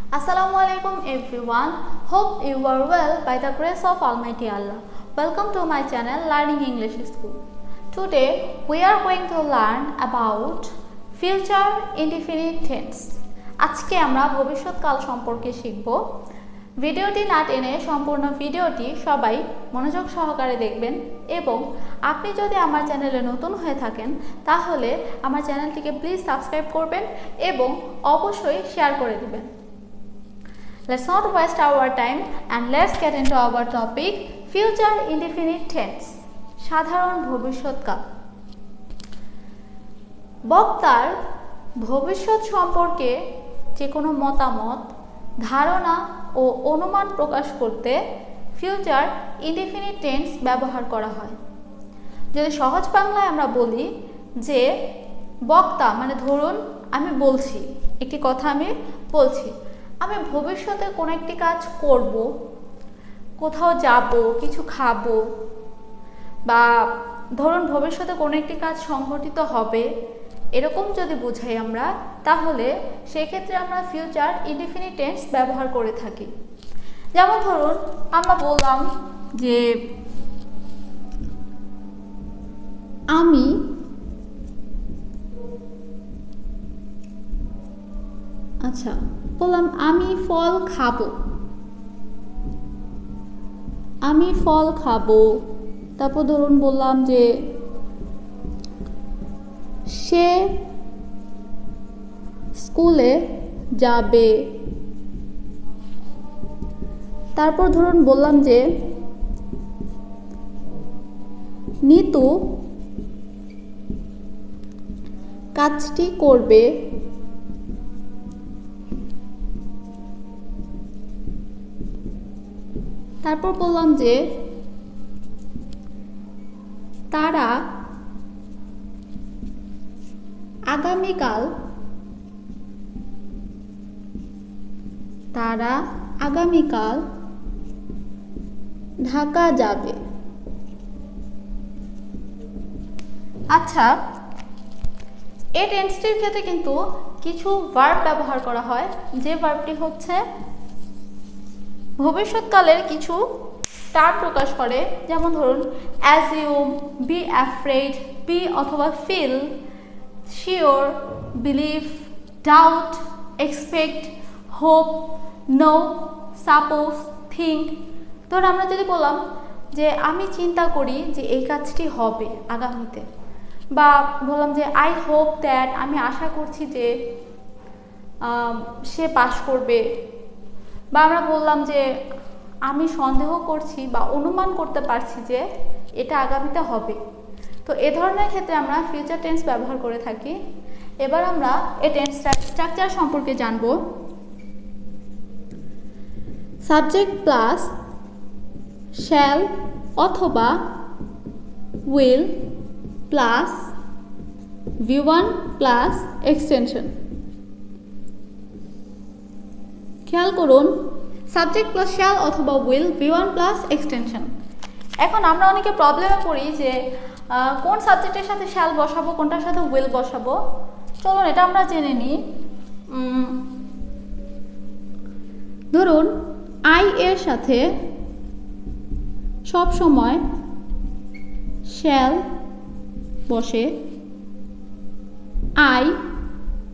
Assalamualaikum everyone. Hope you are well by the grace of Almighty Allah. Welcome to my channel Learning English School. Today we are going to learn about future indefinite tense. আজকে আমরা ভবিষ্যৎকাল সম্পর্কে শিখব। ভিডিওটি না টেনে সম্পূর্ণ ভিডিওটি সবাই মনোযোগ সহকারে দেখবেন এবং আপনি যদি আমার চ্যানেলে নতুন হয়ে থাকেন তাহলে আমার চ্যানেলটিকে প্লিজ সাবস্ক্রাইব করবেন এবং অবশ্যই শেয়ার করে দিবেন। Let's not waste our time and let's get into our topic future indefinite tense. সাধারণ ভবিষ্যৎকাল। বক্তার ভবিষ্যৎ সম্পর্কে যে কোনো মতামত, ধারণা ও অনুমান প্রকাশ করতে ফিউচার ইনডিফিনিট টেন্স ব্যবহার করা হয়। যদি সহজ বাংলায় আমরা বলি যে বক্তা মানে ধরুন আমি বলছি একটি কথা আমি বলছি আমি ভবিষ্যতে কোনো একটি কাজ করব, কোথাও যাব, কিছু খাবো বা ধরুন ভবিষ্যতে কোনো একটি কাজ সংঘটিত হবে এরকম যদি বুঝাই আমরা তাহলে সেক্ষেত্রে আমরা ফিউচার ইনডিফিনিট টেন্স ব্যবহার করে থাকি। যেমন ধরুন আমরা বললাম যে আমি বললাম আমি ফল খাবো, আমি ফল খাবো। তারপর ধরুন বললাম যে সে স্কুলে যাবে। তারপর ধরুন বললাম যে নিতু কাজটি করবে। তারপর বললাম যে তারা আগামীকাল ঢাকা যাবে। আচ্ছা, এই টেন্সটির ক্ষেত্রে কিন্তু কিছু ভার্ব ব্যবহার করা হয় যে ভার্বটি হচ্ছে ভবিষ্যৎকালের কিছু টার্ম প্রকাশ করে। যেমন ধরুন অ্যাজিউম, বি অ্যাফ্রেড, বি অথবা feel, sure, believe, doubt, expect, hope, know, suppose, think. ধরুন আমরা যদি বললাম যে আমি চিন্তা করি যে এই কাজটি হবে আগামীতে, বা বললাম যে আই হোপ দ্যাট, আমি আশা করছি যে সে পাস করবে, বা আমরা বললাম যে আমি সন্দেহ করছি বা অনুমান করতে পারছি যে এটা আগামীতে হবে। তো এ ধরনের ক্ষেত্রে আমরা ফিউচার টেন্স ব্যবহার করে থাকি। এবার আমরা এই টেন্স স্ট্রাকচার সম্পর্কে জানব। সাবজেক্ট প্লাস শ্যাল অথবা will plus V1 plus extension. খেয়াল করুন সাবজেক্ট প্লাস শ্যাল অথবা উইল, V1 প্লাস এক্সটেনশন। এখন আমরা অনেকে প্রবলেমে পড়ি যে কোন সাবজেক্টের সাথে শ্যাল বসাবো, কোনটার সাথে উইল বসাবো। চলুন এটা আমরা জেনে নিই। ধরুন আই এর সাথে সব সময় শ্যাল বসে, আই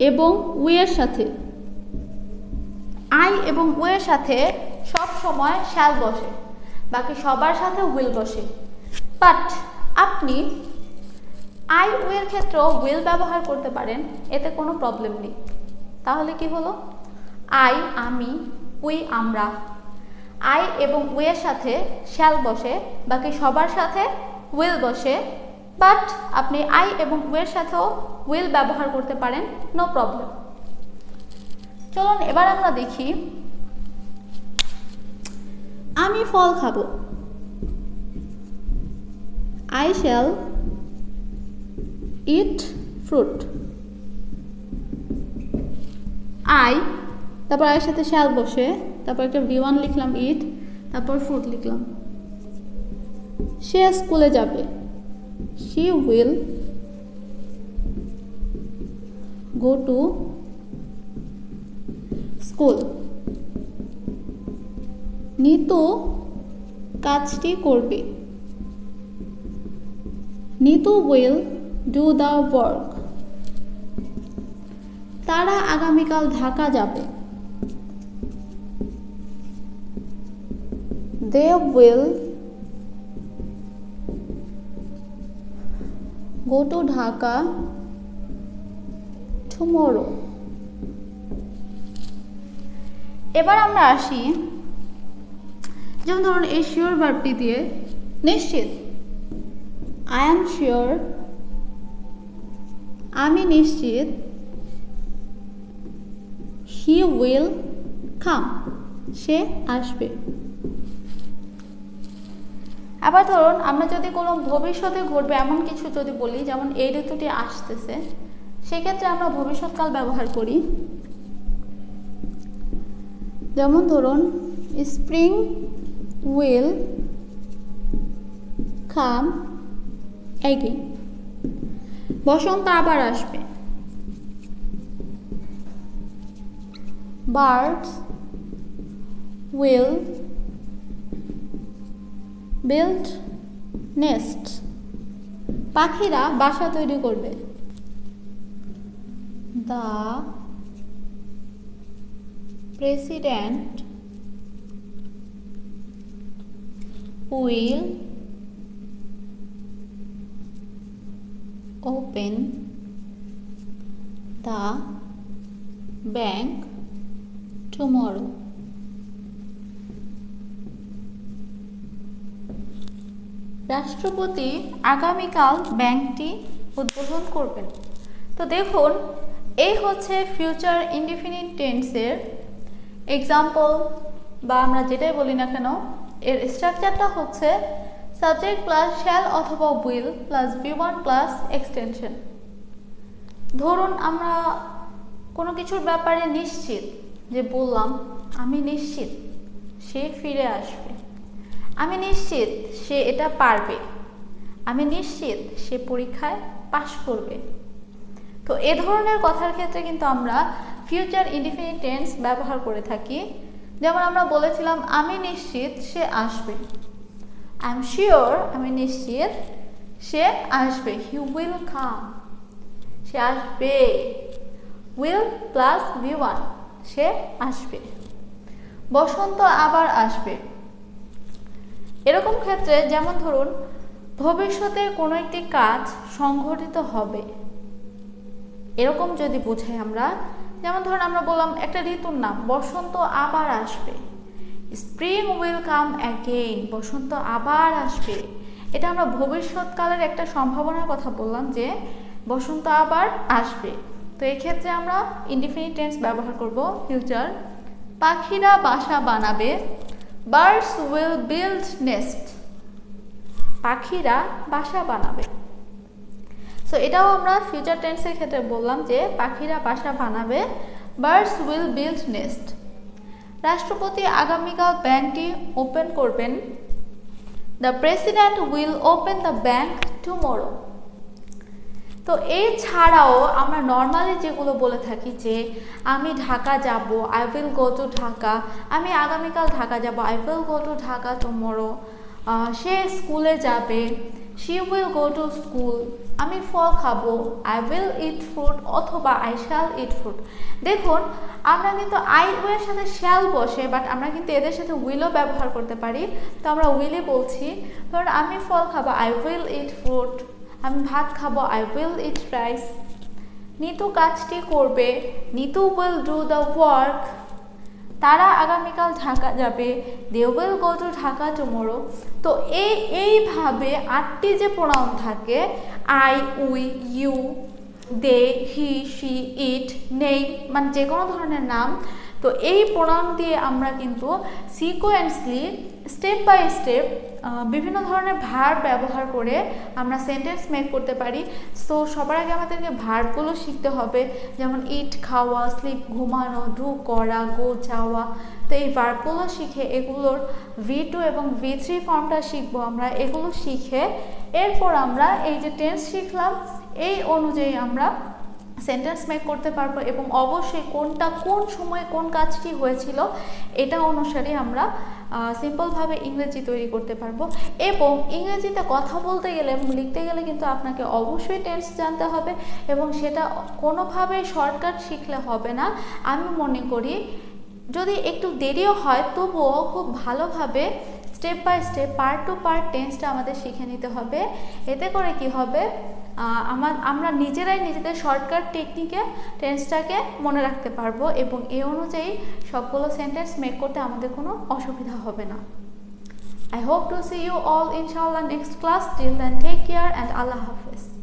এবং উইয়ের সাথে সব সময় শ্যাল বসে, বাকি সবার সাথে উইল বসে। বাট আপনি আই উইয়ের ক্ষেত্রেও উইল ব্যবহার করতে পারেন, এতে কোনো প্রবলেম নেই। তাহলে কি হলো? আই আমি, উই আমরা। আই এবং উইয়ের সাথে শ্যাল বসে, বাকি সবার সাথে উইল বসে। বাট আপনি আই এবং উইয়ের সাথেও উইল ব্যবহার করতে পারেন, নো প্রবলেম। চলুন এবার আমরা দেখি আমি ফল খাবো। I shall eat fruit. I তারপর এর সাথে shall বসে, তারপর একটা V1 লিখলাম ইট, তারপর fruit লিখলাম। সে স্কুলে যাবে, she will go to school. Nitu কাজটি করবে। Nitu will do the work. তারা আগামীকাল ঢাকা যাবে। They will go to Dhaka tomorrow. এবার আমরা আসি, যেমন ধরুন এই শিওর ভার্বটি দিয়ে নিশ্চিত, আই এম শিওর, আমি নিশ্চিত, হি উইল কাম, সে আসবে। আবার ধরুন আমরা যদি কোনো ভবিষ্যতে ঘটবে এমন কিছু যদি বলি, যেমন এই ঋতুটি আসতেছে, সেক্ষেত্রে আমরা ভবিষ্যৎকাল ব্যবহার করি। যেমন ধরুন স্প্রিং উইল কাম অ্যাগেইন, বসন্ত আবার আসবে। বার্ডস উইল বিল্ড নেস্ট, পাখিরা বাসা তৈরি করবে। The president will open the bank tomorrow. রাষ্ট্রপতি আগামীকাল ব্যাংকটি উদ্বোধন করবেন। তো দেখুন, এই হচ্ছে ফিউচার ইনডিফিনিট টেন্সের এক্সাম্পল, বা আমরা যেটাই বলি না কেন, এর স্ট্রাকচারটা হচ্ছে সাবজেক্ট প্লাস শ্যাল অথবা will plus V1 plus extension. ধরুন আমরা কোনো কিছুর ব্যাপারে নিশ্চিত, যে বললাম আমি নিশ্চিত সে ফিরে আসবে, আমি নিশ্চিত সে এটা পারবে, আমি নিশ্চিত সে পরীক্ষায় পাশ করবে। তো এ ধরনের কথার ক্ষেত্রে কিন্তু আমরা ফিউচার ইনডিফিনিট টেন্স ব্যবহার করে থাকি। যেমন আমরা বলেছিলাম আমি নিশ্চিত সে আসবে, আই এম শিওর, আমি নিশ্চিত সে আসবে, হি উইল কাম, সে আসবে, উইল প্লাস V1, সে আসবে। বসন্ত আবার আসবে, এরকম ক্ষেত্রে যেমন ধরুন ভবিষ্যতে কোনো একটি কাজ সংঘটিত হবে, এরকম যদি বোঝাই আমরা, যেমন ধরুন আমরা বললাম একটা ঋতুর নাম বসন্ত আবার আসবে, স্প্রিং উইল কাম অ্যাগেইন, বসন্ত আবার আসবে। এটা আমরা ভবিষ্যৎকালের একটা সম্ভাবনার কথা বললাম যে বসন্ত আবার আসবে। তো এই ক্ষেত্রে আমরা ইনডিফিনিট টেন্স ব্যবহার করব ফিউচার। পাখিরা বাসা বানাবে, বার্ডস উইল বিল্ড নেস্ট, পাখিরা বাসা বানাবে। সো এটাও আমরা ফিউচার টেন্সের ক্ষেত্রে বললাম যে পাখিরা বাসা বানাবে, বার্ডস উইল বিল্ড নেস্ট। রাষ্ট্রপতি আগামীকাল ব্যাংকটি ওপেন করবেন, the president will open the bank tomorrow. তো এই ছাড়াও আমরা নর্মালি যেগুলো বলে থাকি যে আমি ঢাকা যাব, I will go to Dhaka, আমি আগামীকাল ঢাকা যাব, I will go to Dhaka tomorrow. সে স্কুলে যাবে, she will go to school. আমি ফল খাবো, আই উইল ইট ফ্রুট অথবা আই শ্যাল ইট ফ্রুট। দেখুন আমরা কিন্তু আই এর সাথে শ্যাল বসে, বাট আমরা কিন্তু এদের সাথে উইলও ব্যবহার করতে পারি। তো আমরা উইলই বলছি। ধরুন আমি ফল খাবো, আই উইল ইট ফ্রুট। আমি ভাত খাবো, I will eat rice. Nitu কাজটি করবে, Nitu will do the work. তারা আগামীকাল ঢাকা যাবে, they will go to Dhaka tomorrow. তো এইভাবে 8টি যে প্রোনাউন থাকে, I, we, you, they, he, she, it, নেই, মানে যে কোনো ধরনের নাম, তো এই প্রোনাউন দিয়ে আমরা কিন্তু সিকোয়েন্সলি স্টেপ বাই স্টেপ বিভিন্ন ধরনের ভার্ব ব্যবহার করে আমরা সেন্টেন্স মেক করতে পারি। সো সবার আগে আমাদেরকে ভার্বগুলো শিখতে হবে, যেমন ইট খাওয়া, স্লিপ ঘুমানো, ডু করা, গো যাওয়া। তো এই ভার্বগুলো শিখে এগুলোর V2 এবং V3 ফর্মটা শিখবো আমরা। এগুলো শিখে এরপর আমরা এই যে টেন্স শিখলাম এই অনুযায়ী আমরা সেন্টেন্স মেক করতে পারবো এবং অবশ্যই কোনটা কোন সময়ে কোন কাজটি হয়েছিল এটা অনুসারে আমরা সিম্পলভাবে ইংরেজি তৈরি করতে পারবো। এবং ইংরেজিতে কথা বলতে গেলে এবং লিখতে গেলে কিন্তু আপনাকে অবশ্যই টেন্স জানতে হবে এবং সেটা কোনোভাবেই শর্টকাট শিখলে হবে না। আমি মনে করি যদি একটু দেরিও হয় তবুও খুব ভালোভাবে step by step part to part টেন্সটা আমাদের শিখে নিতে হবে। এতে করে কি হবে, আমরা নিজেরাই নিজেদের শর্টকাট টেকনিকে টেন্সটাকে মনে রাখতে পারবো এবং এই অনুযায়ী সবগুলো সেন্টেন্স মেক করতে আমাদের কোনো অসুবিধা হবে না। I hope to see you all inshallah next class. Till then, take care and Allah Hafiz.